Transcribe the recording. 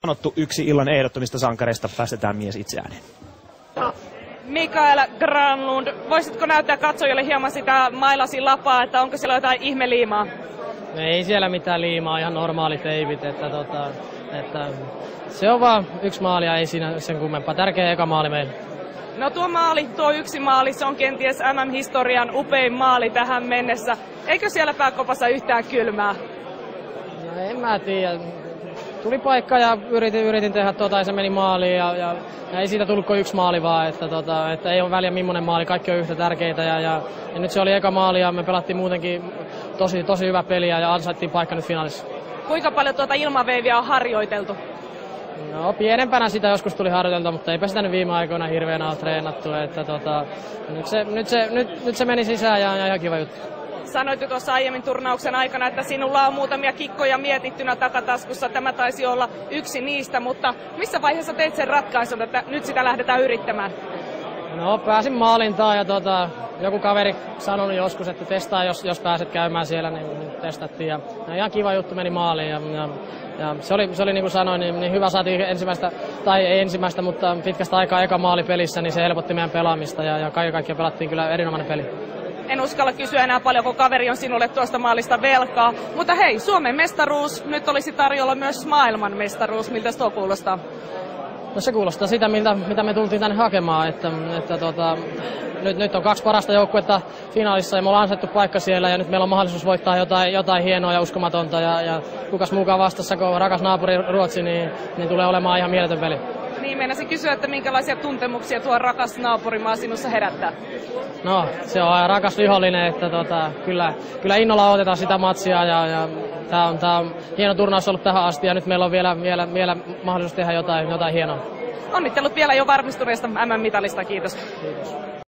Sanottu yksi illan ehdottomista sankareista, päästetään mies itse ääneen. Mikael Granlund, voisitko näyttää katsojille hieman sitä mailasi lapaa, että onko siellä jotain ihmeliimaa? Ei siellä mitään liimaa, ihan normaali teipit, että se on vaan yksi maali ja ei siinä sen kummempaa. Tärkeä eka maali meille. No tuo yksi maali, se on kenties MM-historian upein maali tähän mennessä. Eikö siellä pääkopassa yhtään kylmää? No en mä tiedä. Tuli paikka ja yritin tehdä ja se meni maaliin ja ei siitä tullut kuin yksi maali vaan, että ei ole väliä millainen maali, kaikki on yhtä tärkeitä ja nyt se oli eka maali ja me pelattiin muutenkin tosi hyvä peli ja ansaittiin paikka nyt finaalissa. Kuinka paljon tuota ilmaveiviä on harjoiteltu? No pienempänä sitä joskus tuli harjoiteltua, mutta eipä sitä nyt viime aikoina hirveän ole treenattu, että nyt se meni sisään ja ihan kiva juttu. Sanoit tuossa aiemmin turnauksen aikana, että sinulla on muutamia kikkoja mietittynä takataskussa. Tämä taisi olla yksi niistä, mutta missä vaiheessa teit sen ratkaisun, että nyt sitä lähdetään yrittämään? No pääsin maalintaan ja joku kaveri sanoi joskus, että testaa jos pääset käymään siellä, niin testattiin. Ja ihan kiva juttu meni maaliin ja se oli niin kuin sanoin, niin hyvä saatiin ei ensimmäistä, mutta pitkästä aikaa eka maali pelissä, niin se helpotti meidän pelaamista ja kaiken kaikkiaan pelattiin kyllä erinomainen peli. En uskalla kysyä enää paljon, kun kaveri on sinulle tuosta maalista velkaa. Mutta hei, Suomen mestaruus, nyt olisi tarjolla myös maailman mestaruus. Miltä tuo kuulostaa? No se kuulostaa sitä, mitä me tultiin tänne hakemaan. Nyt on kaksi parasta joukkuetta finaalissa ja me ollaan ansaittu paikka siellä ja nyt meillä on mahdollisuus voittaa jotain hienoa ja uskomatonta. Ja kukas muukaan vastassa, kun rakas naapuri Ruotsi, niin tulee olemaan ihan mieletön peli. Niin, meinasin kysyä, että minkälaisia tuntemuksia tuo rakas naapurimaa sinussa herättää? No, se on rakas vihollinen, että kyllä innolla otetaan sitä matsia ja tää on hieno turnaus ollut tähän asti ja nyt meillä on vielä mahdollisuus tehdä jotain hienoa. Onnittelut vielä jo varmistuneesta MM-mitalista, kiitos. Kiitos.